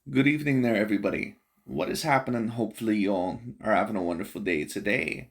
Good evening there, everybody. What is happening? Hopefully, you all are having a wonderful day today.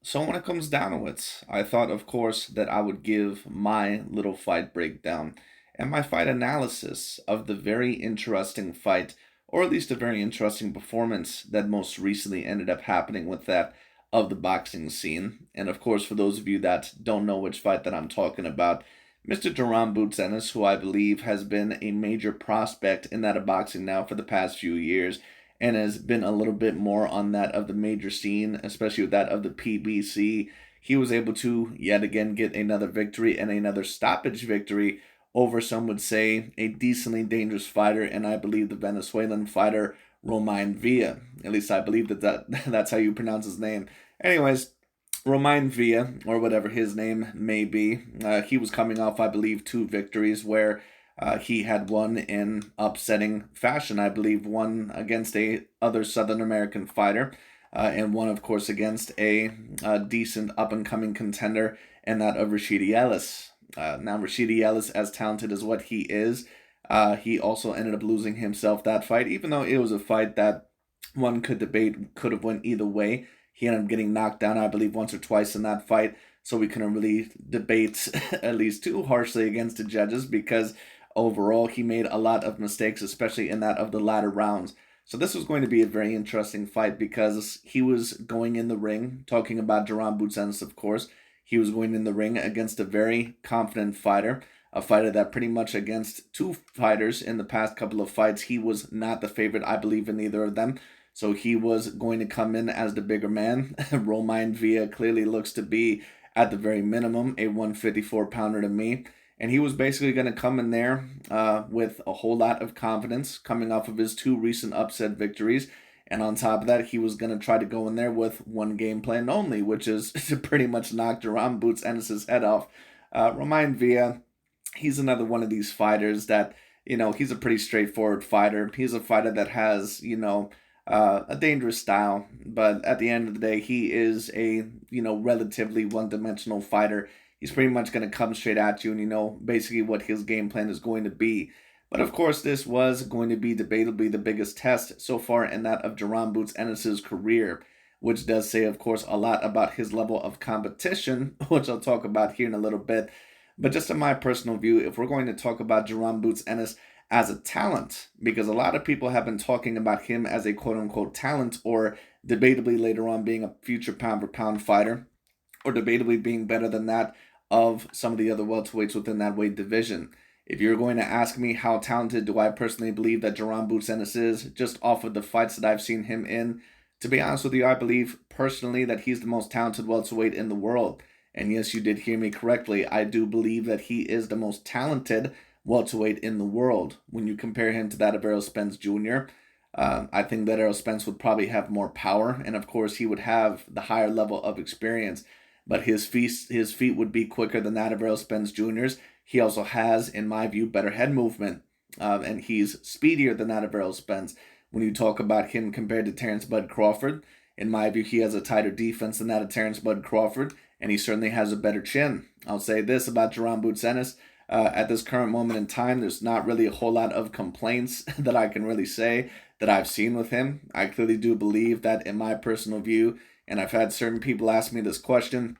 So, when it comes down to it, I thought, of course, that I would give my little fight breakdown and my fight analysis of the very interesting fight, or at least a very interesting performance that most recently ended up happening with that of the boxing scene. And of course, for those of you that don't know which fight that I'm talking about, Mr. Jaron Ennis, who I believe has been a major prospect in that of boxing now for the past few years, and has been a little bit more on that of the major scene, especially with that of the PBC. He was able to yet again get another victory and another stoppage victory over, some would say, a decently dangerous fighter, and I believe the Venezuelan fighter Roiman Villa. At least I believe that that's how you pronounce his name. Anyways, Romain Villa, or whatever his name may be, he was coming off, I believe, two victories where he had won in upsetting fashion. I believe one against a other Southern American fighter, and one, of course, against a decent up and coming contender, and that of Rashidi Ellis. Now, Rashidi Ellis, as talented as what he is, he also ended up losing himself that fight, even though it was a fight that one could debate could have went either way. He ended up getting knocked down, I believe, once or twice in that fight. So we couldn't really debate at least too harshly against the judges because overall he made a lot of mistakes, especially in that of the latter rounds. So this was going to be a very interesting fight because he was going in the ring, talking about Jaron Ennis, of course. He was going in the ring against a very confident fighter, a fighter that pretty much against two fighters in the past couple of fights, he was not the favorite, I believe, in either of them. So he was going to come in as the bigger man. Romain Villa clearly looks to be, at the very minimum, a 154 pounder to me. And he was basically going to come in there with a whole lot of confidence coming off of his two recent upset victories. And on top of that, he was going to try to go in there with one game plan only, which is to pretty much knock Jerome Boots Ennis' head off. Romain Villa, he's another one of these fighters that, he's a pretty straightforward fighter. He's a fighter that has, a dangerous style, but at the end of the day, he is a relatively one-dimensional fighter. He's pretty much going to come straight at you, and basically what his game plan is going to be. But of course, this was going to be debatably the biggest test so far in that of Jaron Boots Ennis' career, which does say, of course, a lot about his level of competition, which I'll talk about here in a little bit. But just in my personal view, if we're going to talk about Jaron Boots Ennis as a talent, because a lot of people have been talking about him as a quote unquote talent, or debatably later on being a future pound for pound fighter, or debatably being better than that of some of the other welterweights within that weight division. If you're going to ask me how talented do I personally believe that Jaron Boots Ennis is, just off of the fights that I've seen him in, to be honest with you, I believe personally that he's the most talented welterweight in the world. And yes, you did hear me correctly. I do believe that he is the most talented welterweight in the world. When you compare him to that of Errol Spence Jr., I think that Errol Spence would probably have more power, and of course, he would have the higher level of experience. But his feet would be quicker than that of Errol Spence Jr.'s. He also has, in my view, better head movement, and he's speedier than that of Errol Spence. When you talk about him compared to Terrence Bud Crawford, in my view, he has a tighter defense than that of Terrence Bud Crawford, and he certainly has a better chin. I'll say this about Jaron Boots Ennis. At this current moment in time, there's not really a whole lot of complaints that I can really say that I've seen with him. I clearly do believe that, in my personal view, and I've had certain people ask me this question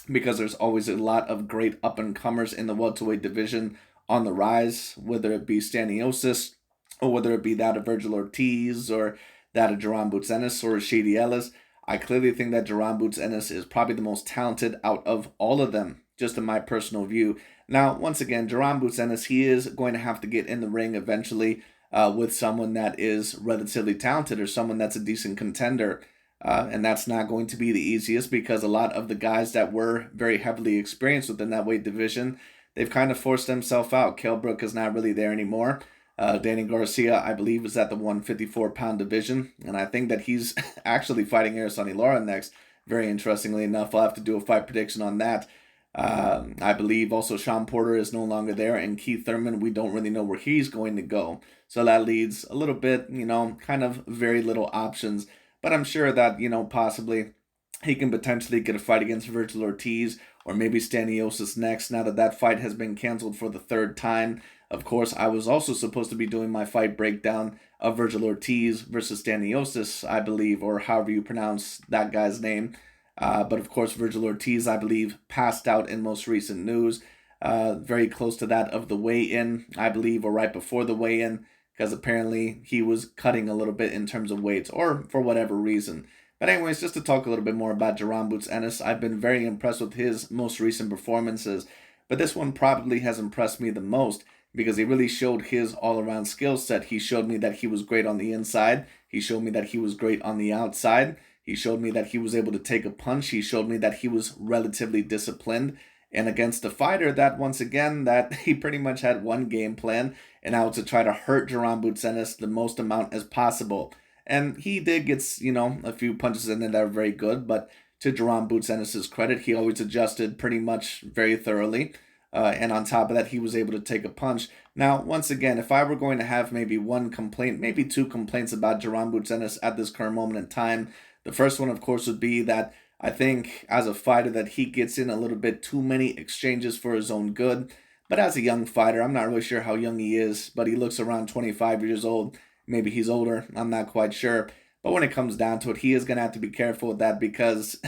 because there's always a lot of great up and comers in the welterweight division on the rise, whether it be Staniosis or whether it be that of Virgil Ortiz or that of Jaron Boots Ennis or Rashidi Ellis. I clearly think that Jaron Boots Ennis is probably the most talented out of all of them, just in my personal view. Now, once again, Jaron Boots Ennis, he is going to have to get in the ring eventually with someone that is relatively talented or someone that's a decent contender. And that's not going to be the easiest because a lot of the guys that were very heavily experienced within that weight division, they've kind of forced themselves out. Kell Brook is not really there anymore. Danny Garcia, I believe, is at the 154-pound division, and I think that he's actually fighting Araceli Lara next. Very interestingly enough, I'll have to do a fight prediction on that. I believe also Sean Porter is no longer there, and Keith Thurman, we don't really know where he's going to go. So that leads a little bit, kind of very little options. But I'm sure that, possibly he can potentially get a fight against Virgil Ortiz or maybe Staniosis next now that that fight has been canceled for the third time. Of course, I was also supposed to be doing my fight breakdown of Virgil Ortiz versus Staniotis, I believe, or however you pronounce that guy's name. But of course, Virgil Ortiz, I believe, passed out in most recent news, very close to that of the weigh-in, I believe, or right before the weigh-in, because apparently he was cutting a little bit in terms of weights, or for whatever reason. But anyways, just to talk a little bit more about Jaron Boots Ennis, I've been very impressed with his most recent performances, but this one probably has impressed me the most because he really showed his all-around skill set. He showed me that he was great on the inside. He showed me that he was great on the outside. He showed me that he was able to take a punch. He showed me that he was relatively disciplined. And against a fighter that, once again, that he pretty much had one game plan, and that was to try to hurt Jaron Boots Ennis the most amount as possible. And he did get, a few punches in there that were very good, but to Jaron Boots Ennis' credit, he always adjusted pretty much very thoroughly. And on top of that, he was able to take a punch. Now, once again, if I were going to have maybe one complaint, maybe two complaints about Jaron Boots Ennis at this current moment in time, the first one, of course, would be that I think as a fighter that he gets in a little bit too many exchanges for his own good. But as a young fighter, I'm not really sure how young he is, but he looks around 25 years old. Maybe he's older. I'm not quite sure. But when it comes down to it, he is going to have to be careful with that because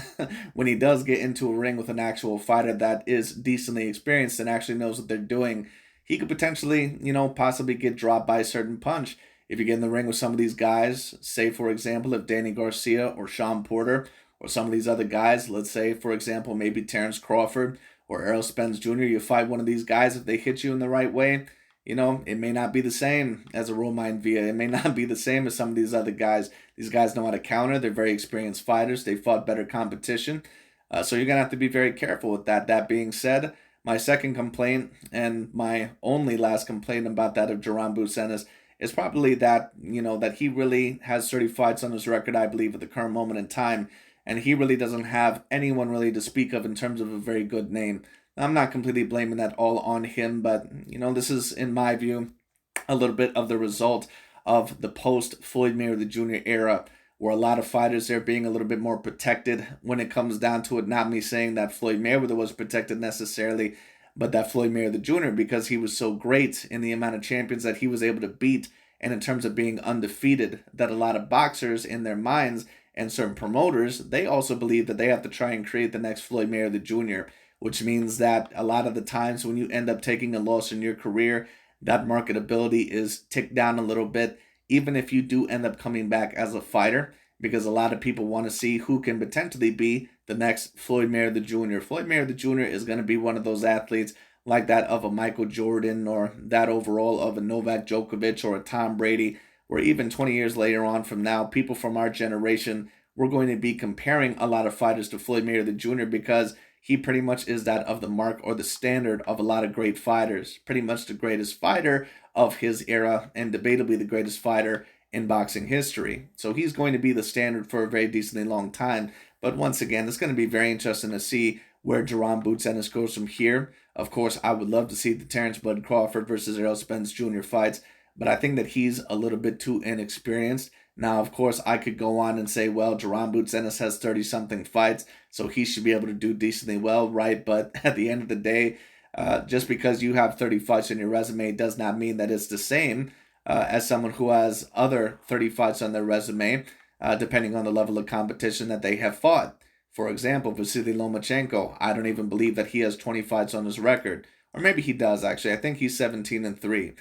when he does get into a ring with an actual fighter that is decently experienced and actually knows what they're doing, he could potentially, possibly get dropped by a certain punch. If you get in the ring with some of these guys, say, for example, if Danny Garcia or Sean Porter or some of these other guys, let's say, for example, maybe Terrence Crawford or Errol Spence Jr., you fight one of these guys, if they hit you in the right way, it may not be the same as a Roiman Villa. It may not be the same as some of these other guys. These guys know how to counter. They're very experienced fighters. They fought better competition. So you're going to have to be very careful with that. That being said, my second complaint and my only last complaint about that of Jaron Boots Ennis is probably that, that he really has 30 fights on his record, I believe, at the current moment in time. And he really doesn't have anyone really to speak of in terms of a very good name. I'm not completely blaming that all on him, but, this is, in my view, a little bit of the result of the post Floyd Mayweather Jr. era, where a lot of fighters are being a little bit more protected when it comes down to it. Not me saying that Floyd Mayweather was protected necessarily, but that Floyd Mayweather Jr., because he was so great in the amount of champions that he was able to beat, and in terms of being undefeated, that a lot of boxers in their minds and certain promoters, they also believe that they have to try and create the next Floyd Mayweather Jr., which means that a lot of the times when you end up taking a loss in your career, that marketability is ticked down a little bit, even if you do end up coming back as a fighter, because a lot of people want to see who can potentially be the next Floyd Mayweather Jr. Floyd Mayweather Jr. is going to be one of those athletes like that of a Michael Jordan or that overall of a Novak Djokovic or a Tom Brady, where even 20 years later on from now, people from our generation, we're going to be comparing a lot of fighters to Floyd Mayweather Jr. because he pretty much is that of the mark or the standard of a lot of great fighters. Pretty much the greatest fighter of his era and debatably the greatest fighter in boxing history. So he's going to be the standard for a very decently long time. But once again, it's going to be very interesting to see where Jaron Boots Ennis goes from here. Of course, I would love to see the Terrence Bud Crawford versus Errol Spence Jr. fights, but I think that he's a little bit too inexperienced. Now, of course, I could go on and say, well, Jaron Boots Ennis has 30-something fights, so he should be able to do decently well, right? But at the end of the day, just because you have 30 fights on your resume does not mean that it's the same as someone who has other 30 fights on their resume, depending on the level of competition that they have fought. For example, Vasily Lomachenko, I don't even believe that he has 20 fights on his record. Or maybe he does, actually. I think he's 17-3.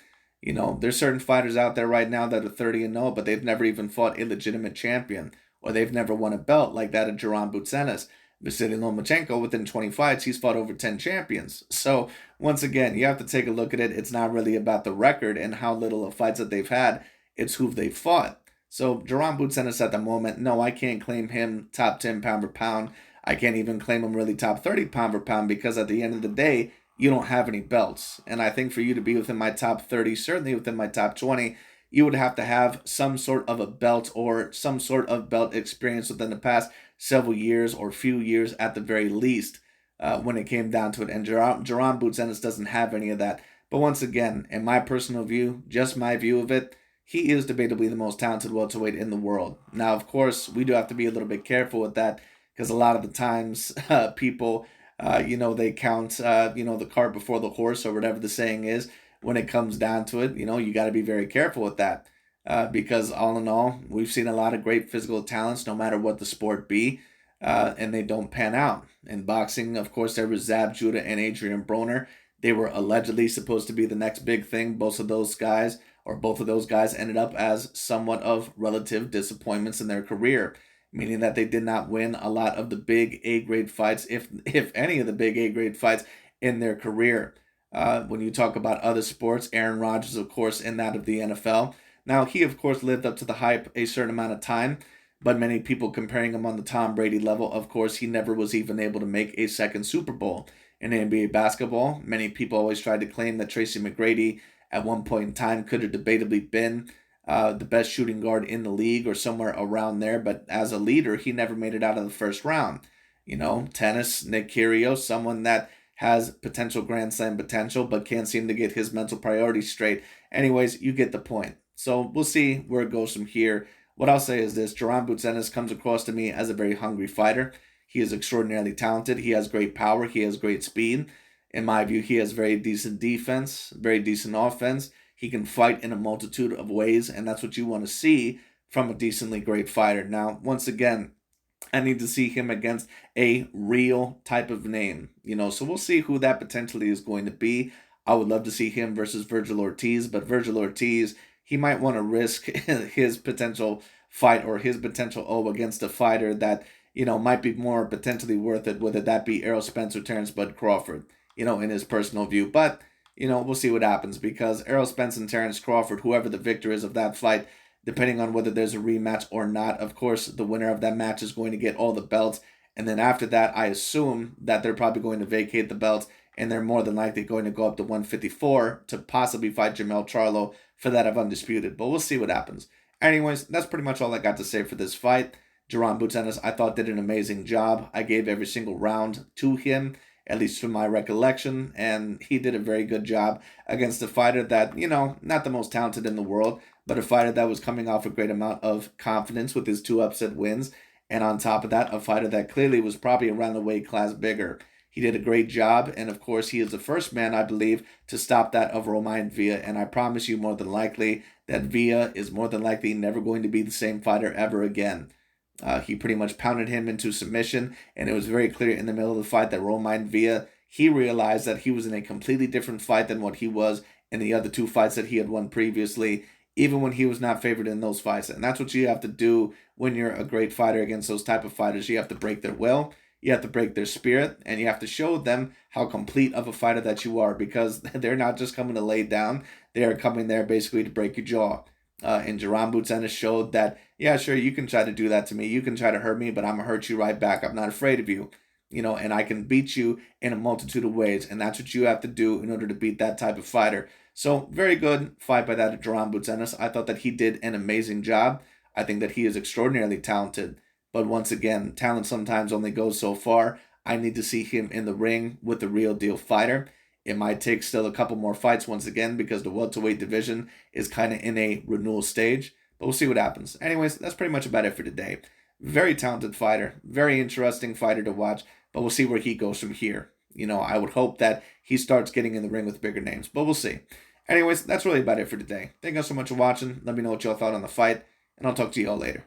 There's certain fighters out there right now that are 30-0, but they've never even fought a legitimate champion, or they've never won a belt like that of Jaron Boots Ennis. Vasily Lomachenko, within 20 fights, he's fought over 10 champions. So, once again, you have to take a look at it. It's not really about the record and how little of fights that they've had. It's who they've fought. So, Jaron Boots Ennis at the moment, no, I can't claim him top 10 pound for pound. I can't even claim him really top 30 pound for pound because at the end of the day, you don't have any belts. And I think for you to be within my top 30, certainly within my top 20, you would have to have some sort of a belt or some sort of belt experience within the past several years or few years at the very least when it came down to it. And Jaron Boots Ennis doesn't have any of that. But once again, in my personal view, just my view of it, he is debatably the most talented welterweight in the world. Now, of course, we do have to be a little bit careful with that because a lot of the times people, they count, the cart before the horse or whatever the saying is, when it comes down to it. You got to be very careful with that. Because all in all, we've seen a lot of great physical talents, no matter what the sport be, and they don't pan out. In boxing, of course, there was Zab Judah and Adrian Broner. They were allegedly supposed to be the next big thing. Both of those guys ended up as somewhat of relative disappointments in their career, meaning that they did not win a lot of the big A grade fights, if any of the big A grade fights in their career. When you talk about other sports, Aaron Rodgers, of course, in that of the NFL. Now, he, of course, lived up to the hype a certain amount of time, but many people comparing him on the Tom Brady level. Of course, he never was even able to make a second Super Bowl in NBA basketball. Many people always tried to claim that Tracy McGrady at one point in time could have debatably been the best shooting guard in the league or somewhere around there, but as a leader, he never made it out of the first round. Tennis, Nick Kyrgios, someone that has potential Grand Slam potential, but can't seem to get his mental priorities straight. Anyways, you get the point. So we'll see where it goes from here. What I'll say is this: Jaron Ennis comes across to me as a very hungry fighter. He is extraordinarily talented. He has great power. He has great speed. In my view, he has very decent defense, very decent offense. He can fight in a multitude of ways, and that's what you want to see from a decently great fighter. Now, once again, I need to see him against a real type of name, so we'll see who that potentially is going to be. I would love to see him versus Virgil Ortiz, but Virgil Ortiz, he might want to risk his potential fight or his potential against a fighter that, might be more potentially worth it, whether that be Errol Spence or Terrence Bud Crawford, in his personal view. But, we'll see what happens, because Errol Spence and Terrence Crawford, whoever the victor is of that fight, depending on whether there's a rematch or not, of course, the winner of that match is going to get all the belts. And then after that, I assume that they're probably going to vacate the belts, and they're more than likely going to go up to 154 to possibly fight Jamel Charlo for that of Undisputed. But we'll see what happens. Anyways, that's pretty much all I got to say for this fight. Jaron Ennis, I thought, did an amazing job. I gave every single round to him, at least from my recollection, and he did a very good job against a fighter that, not the most talented in the world, but a fighter that was coming off a great amount of confidence with his 2 upset wins. And on top of that, a fighter that clearly was probably around the weight class bigger. He did a great job, and of course, he is the first man, I believe, to stop that of Roiman Villa. And I promise you, more than likely, that Villa is more than likely never going to be the same fighter ever again. He pretty much pounded him into submission, and it was very clear in the middle of the fight that Roiman Villa, he realized that he was in a completely different fight than what he was in the other 2 fights that he had won previously, even when he was not favored in those fights. And that's what you have to do when you're a great fighter against those type of fighters. You have to break their will, you have to break their spirit, and you have to show them how complete of a fighter that you are, because they're not just coming to lay down, they are coming there basically to break your jaw. And Jaron Ennis showed that, yeah, sure, you can try to do that to me, you can try to hurt me, but I'm going to hurt you right back. I'm not afraid of you. And I can beat you in a multitude of ways, and that's what you have to do in order to beat that type of fighter. So, very good fight by that Jaron Ennis. I thought that he did an amazing job. I think that he is extraordinarily talented. But once again, talent sometimes only goes so far. I need to see him in the ring with the real deal fighter. It might take still a couple more fights once again, because the welterweight division is kind of in a renewal stage. But we'll see what happens. Anyways, that's pretty much about it for today. Very talented fighter. Very interesting fighter to watch. But we'll see where he goes from here. I would hope that he starts getting in the ring with bigger names. But we'll see. Anyways, that's really about it for today. Thank you guys so much for watching. Let me know what y'all thought on the fight, and I'll talk to you all later.